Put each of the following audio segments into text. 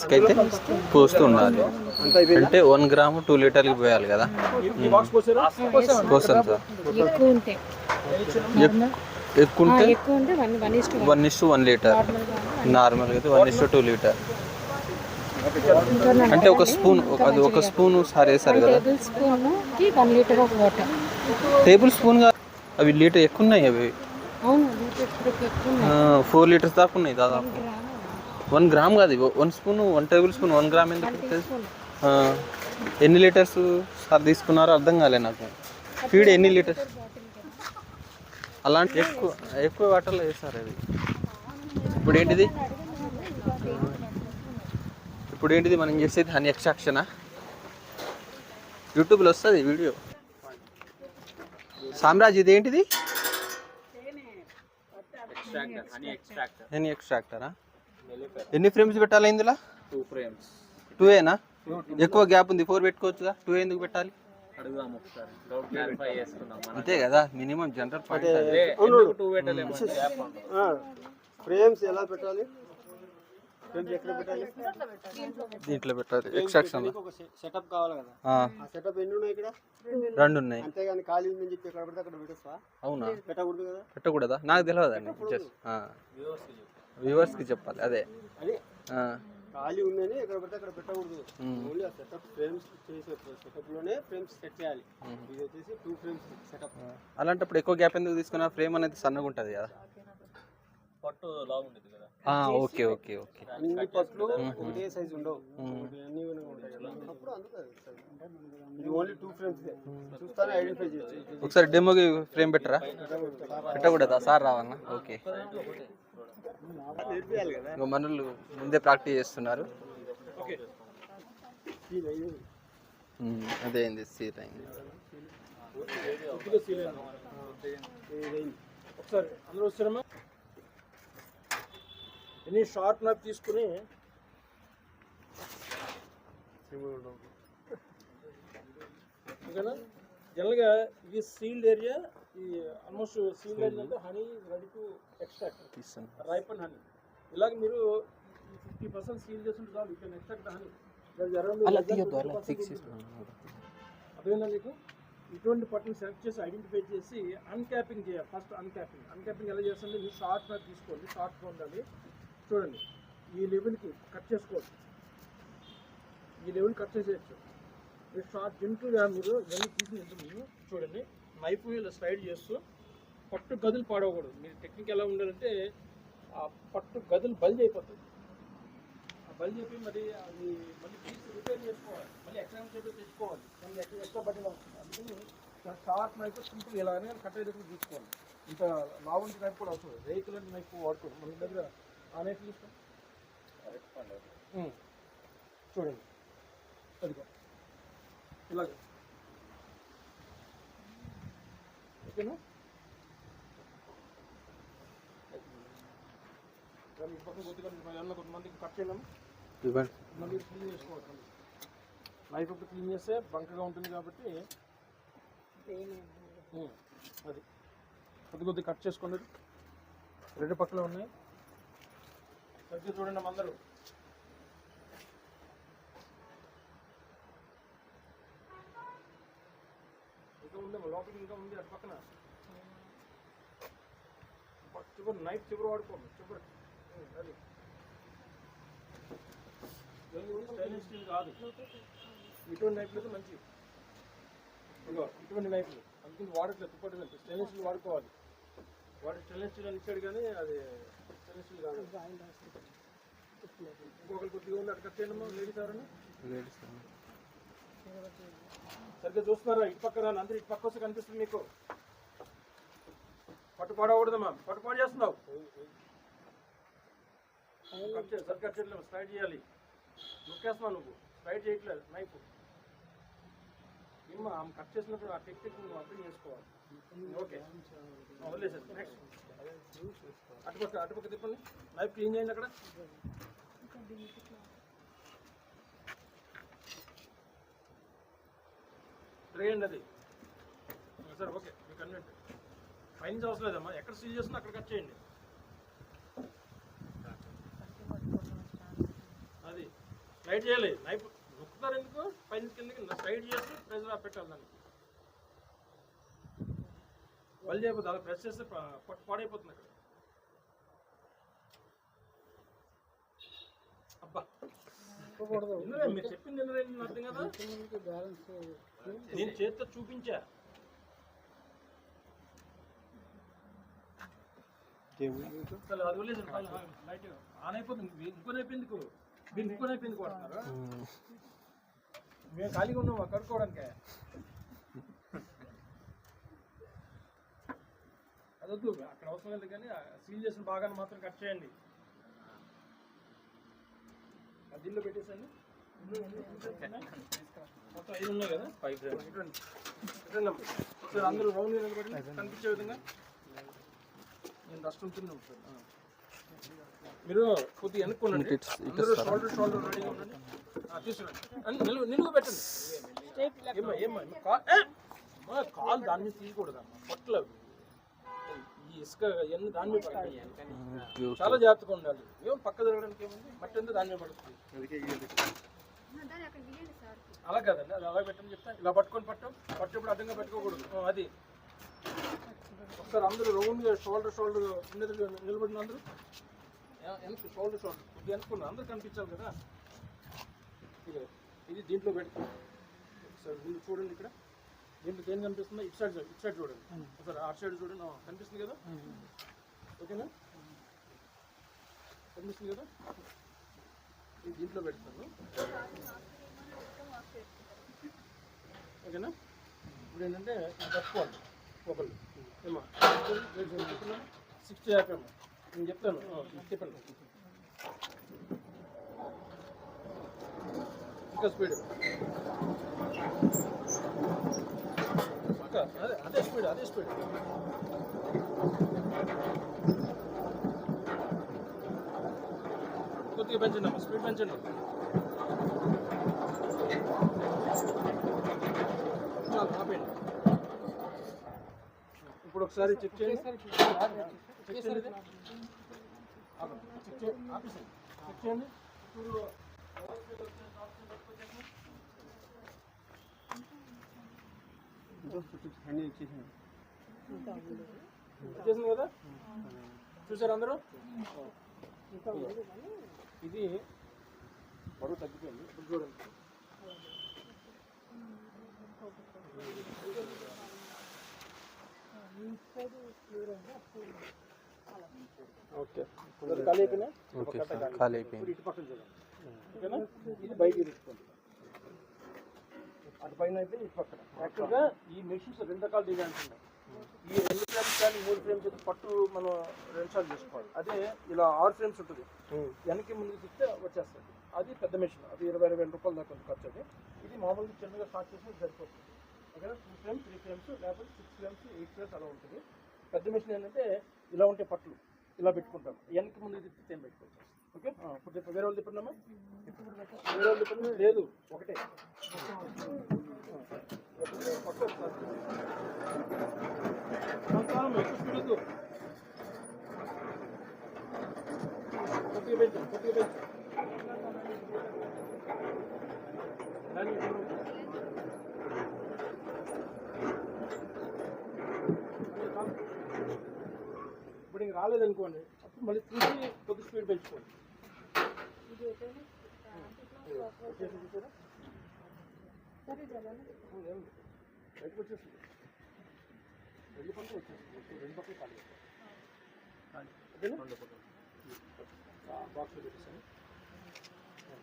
ప్లాంట్స్కి అయితే పోస్తూ ఉండాలి. అంటే 1 గ్రాము 2 లీటర్లకి పోయాలి కదా. పోస్తాను సార్. ఎక్కువ ఉంటే 1:1 లీటర్, నార్మల్గా అయితే 1:2 లీటర్. అంటే ఒక స్పూన్, అది ఒక స్పూన్ సార్ వేసారు కదా. టేబుల్ స్పూన్ గా అవి లీటర్ ఎక్కువ ఉన్నాయి. అవి 4 లీటర్స్ దాకా ఉన్నాయి దాదాపు. 1 గ్రామ్ కాదు, 1 స్పూన్, 1 టేబుల్ స్పూన్ 1 గ్రామ్ ఎందుకు? ఎన్ని లీటర్స్ సార్ తీసుకున్నారో అర్థం కాలే నాకు. ఫీడ్ ఎన్ని లీటర్స్? అలాంటి ఎక్కువ వాటర్లో వేస్తారు అవి. ఇప్పుడు ఏంటిది మనం చేసేది? హనీ ఎక్స్ట్రాక్షనా? యూట్యూబ్లో వస్తుంది వీడియో. సామ్రాజ్ ఇదేంటిది? హనీ ఎక్స్ట్రాక్టరా? ఎన్ని ఫ్రేమ్స్ పెట్టాలి ఇందులో? 2 frames. 2ఏనా? ఎక్కువ గ్యాప్ ఉంది, 4 పెట్టుకోవచ్చుగా. 2 ఎందుకు పెట్టాలి? అంతే కదా, మినిమం జనరల్ పాయింట్. ఫ్రేమ్స్ ఎలా పెట్టాలి? దీంట్లో పెట్టాలి. ఎక్స్ట్రాక్షన్ సెటప్ కావాలి కదా. సెటప్ ఎన్ని ఉన్నాయి ఇక్కడ? 2 ఉన్నాయి. అంతేగాని ఖాళీ ఉందని చెప్పి ఎక్కడ పడితే అక్కడ పెట్టేస్తా. అవునా? పెట్టకూడదు కదా. పెట్టకూడదా? నాకు తెలియదండి. జస్ట్ వ్యూవర్స్కి చెప్పాలి. అదే ఖాళీ ఉందని ఎక్కడ పడితే అక్కడ పెట్టకూడదు. ఓన్లీ ఆ సెటప్ ఫ్రేమ్స్ చేసే సెటప్ లోనే ఫ్రేమ్స్ సెట్ చేయాలి. ఇది వచ్చేసి 2 frames సెటప్. అలాంటప్పుడు ఎక్కువ గ్యాప్ ఎందుకు తీసుకున్నా? ఫ్రేమ్ అనేది సన్నగా ఉంటుంది కదా. పట్టు లాగా ఉంటుంది కదా. ఓకే. అన్ని పట్లు ఒకే సైజ్ ఉండవు, అన్ని ఉంటాయి కదా. అప్పుడు అందుకే ఇది ఓన్లీ 2 frames చూస్తానే ఐడెంటిఫై చేయొచ్చు. ఒకసారి డెమోకి ఫ్రేమ్ పెట్టరా? పెట్టకూడదా సార్? రావన్నా. ఓకే. మనలు ముందే ప్రాక్టీస్ చేస్తున్నారు. అదేంది సీల్ అయింది. ఒకసారి అందరూ వచ్చారమ్మా. ఎన్ని షార్ప్ నైఫ్ తీసుకుని ఓకేనా. జనరల్గా ఇది సీల్డ్ ఏరియా, ఈ ఆల్మోస్ట్ సీల్డ్ ఏరియా అంటే honey ready to extract, ripe and honey. ఇలాగ మీరు 50% సీల్ చేస్తుంటే చాలు, ఇక్కడ ఎక్స్ట్రాక్ట్ హనీ. అదేనా మీకు? ఇటువంటి పట్టును సెలెక్ట్ చేసి ఐడెంటిఫై చేసి అన్క్యాపింగ్ చేయాలి. ఫస్ట్ అన్క్యాపింగ్ ఎలా చేస్తుంది? మీరు షార్ట్ నైఫ్ తీసుకోండి, షార్ట్గా ఉండాలి. చూడండి, ఈ లెవెల్కి కట్ చేసుకోవచ్చు, ఈ లెవెల్ కట్ చేసేయచ్చు. మీరు షార్ట్ జంటుగా మీరు ఇవన్నీ తీసిన చూడండి, నైఫ్ ఇలా స్లైడ్ చేస్తూ పట్టు గదులు పాడవకూడదు. మీరు టెక్నిక్ ఎలా ఉండాలంటే ఆ పట్టు గదులు బల్జ్ అయిపోతుంది. ఆ బల్జ్ అయిపోయి మరి అది మళ్ళీ పీస్ రిపేర్ చేసుకోవాలి, మళ్ళీ ఎక్స్ట్రా చేసి తెచ్చుకోవాలి, మళ్ళీ ఎక్స్ట్రా బట్టలు వస్తుంది. అందుకని షార్ట్ నైఫ్ సింపుల్ ఇలానే కట్ అయ్యేటప్పుడు తీసుకోవాలి. ఇంత లావంటి నైఫ్ కూడా అవసరం, రేకుల నైఫ్ వాడుకోండి. మన దగ్గర ఆ నైఫ్ తీసుకోండి. చూడండి, అదిగో ఇలాగ. ఓకేనా? ఈ పక్కన కొద్దిగా ఏమన్నా కొంతమందికి కట్ చేయలేము, మళ్ళీ క్లీన్ చేసుకోవచ్చు. నైఫ్ ఒకటి క్లీన్ చేస్తే బంకగా ఉంటుంది కాబట్టి అది కొద్ది కట్ చేసుకోండి. 2 పక్కలు ఉన్నాయి, సరిగ్గా చూడండి అందరూ. ఇంకా ఉందేమో లోపలికి, ఇంకా ఉంది అటు పక్కన. చివరి నైఫ్ చివరి వాడుకోండి, చివరి. అది స్టైలిష్ స్టీల్ కాదు, ఇటువంటి నైఫ్లు అయితే మంచివి. ఇటువంటి నైఫ్లు అందుకని వాడట్లేదు, తుప్పటి స్టైలిష్ స్టీల్ వాడుకోవాలి. వాడు స్టైలిష్ స్టీల్ అని ఇచ్చాడు కానీ అది స్టైలిష్ స్టీల్ కాదు. ఇంకొకరు కొద్దిగా ఉంది, అటు కట్ చేయండి. లేడీస్ ఎవరన్నా సరిగ్గా చూస్తున్నారా? ఇటు పక్క రాను, అందరూ ఇటు పక్క వస్తే కనిపిస్తుంది మీకు. పట్టు పాడకూడదమ్మా, పట్టు పాడు చేస్తున్నావు. సరిగ్గా కట్ చేయట్లేదు, స్లైడ్ చేయాలి. నొక్కేస్తున్నావు నువ్వు, స్లైడ్ చేయట్లేదు నైఫ్. ఏమో ఆమె కట్ చేసినప్పుడు ఆ టెక్నిక్ నువ్వు అర్థం చేసుకోవాలి. ఓకే, వదిలేసేది. నెక్స్ట్ అటుపక్క తిప్పండి, నైఫ్ క్లీన్ చేయండి. అక్కడ ట్రేయండి అది. సరే, ఓకే, మీకు కన్వెంట్. ఫైన్స్ అవసరం లేదమ్మా, ఎక్కడ సీల్ చేస్తున్నా అక్కడ కట్ చేయండి. అది స్ట్రైట్ చేయాలి. నైఫ్ నొక్కుతారు ఎందుకు? పైన కిందకి స్ట్రైట్ చేసి ప్రెషర్ పెట్టాలి దాన్ని. బల్ చేయకపోతే అలా ప్రెస్ చేస్తే పాడైపోతుంది అక్కడ. అబ్బా మీరు చెప్పింది అర్థం కదా, నేను చేతితో చూపించా. అది వదిలేదు లైట్ ఆన్ అయిపోతుంది. ఇంకోనైపోయింది మీరు ఇంకోనైపోయింది కొడుతున్నారు. మేము ఖాళీగా ఉన్నాం కడుక్కోవడానికే. అదొద్దు, అక్కడ అవసరం లేదు కానీ సీల్ చేసిన భాగాన్ని మాత్రం కట్ చేయండి. దీనిలో పెట్టేసండి. మొత్తం 5 ఉన్నాయి కదా, 5 సార్. అందరూ రౌండ్ నిలబడి కనిపించే విధంగా నేను డస్ట్ ఉంటుంది. మీరు కొద్దిగా ఎన్నుకోండి. అందరూ షోల్డర్ రెడీగా ఉండండి. తీసుకురండి, నిలువ పెట్టండి. ఏమ్మా కాలు దాని మీద తీయకూడదమ్మా, పొట్టలు ఈ ఇసుక ఎన్ని దాని మీద పడాలి. చాలా జాగ్రత్తగా ఉండాలి. ఏం పక్క జరగడానికి ఏముంది, మట్టి అంతా దాని మీద పడుతుంది. అలా కాదండి, అది అలా పెట్టని చెప్తా. ఇలా పట్టుకొని పట్టేప్పుడు అడ్డంగా పెట్టుకోకూడదు. అది ఒకసారి అందరూ రౌండ్గా షోల్డర్ నిలబడిన అందరూ వెనక్కి షోల్డర్ ఇది అనుకున్నా అందరూ కనిపించాలి కదా. ఇది దీంట్లో పెట్టుకోండి. ఒకసారి దీంట్లో చూడండి. ఇక్కడ దీంట్లో దేని కనిపిస్తుందో ఇటు సైడ్ చూడండి. ఒకసారి అటు సైడ్ చూడండి. కనిపిస్తుంది కదా, ఓకేనా? కనిపిస్తుంది కదా. ఇది దీంట్లో పెడతాను, ఓకేనా? ఇప్పుడు ఏంటంటే తక్కువాలి ఒకళ్ళు ఏమా 60 ఆపేమా నేను చెప్తాను, చెప్పండి. ఇంకా స్పీడ్ అదే స్పీడ్. కొద్దిగా పెంచండి అమ్మా, స్పీడ్ పెంచండి. చాలు ఆపేయండి. ఇప్పుడు ఒకసారి చెక్ చేయండి. చెక్ చేయండి. ఇప్పుడు చేసింది కదా, చూసారు అందరూ. ఇది బరువు తగ్గిపోయింది. ఇప్పుడు చూడండి. ఓకే, ఖాళీ అయిపోయింది. ఇటు పక్కన చూడండి, ఓకేనా? ఇది బయటికి తీసుకోండి. అటు పైన అయితే ఇటు పక్కన. యాక్చువల్గా ఈ మెషిన్స్ 2 రకాల డిజైన్స్ ఉన్నాయి. ఈ 2 ఫ్రేమ్స్ కానీ 3 ఫ్రేమ్స్ అయితే పట్టు మనం 2 సార్లు చేసుకోవాలి. అదే ఇలా 6 ఫ్రేమ్స్ ఉంటుంది, వెనక్కి ముందుకు తిప్పితే వచ్చేస్తుంది. అది పెద్ద మెషిన్, అది 20,000 రూపాయల దాకా ఖర్చు. అది ఇది మామూలుగా చిన్నగా స్టార్ట్ చేసి సరిపోతుంది. ఓకేనా? 2 ఫ్రేమ్స్ 3 ఫ్రేమ్స్ లేకపోతే 6 ఫ్రేమ్స్ 8 ఫ్రేమ్స్ అలా ఉంటుంది. పెద్ద మెషిన్ ఏంటంటే ఇలా ఉంటే పట్లు ఇలా పెట్టుకుంటాం, వెనక్కి ముందుకు తిప్పితే ఏం పెట్టుకోవచ్చు. ఓకే, ఇప్పుడు వేరే వాళ్ళు తిప్పండమ్మా. వేరే వాళ్ళు తిప్పండి. లేదు, ఒకటే పట్టు. ఎక్కువ స్పీడ్ వద్దు, కొద్దిగా పెంచు. ఇప్పుడు ఇంక రాలేదనుకోండి, అప్పుడు మళ్ళీ చూసి కొద్ది స్పీడ్ పెంచుకోండి. బయటకు వచ్చేస్తుంది, 2 పక్కలు వచ్చేస్తుంది. 2 పక్కలు ఖాళీ బాక్స్లో పెట్టేసాను.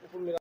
ఇప్పుడు మీరు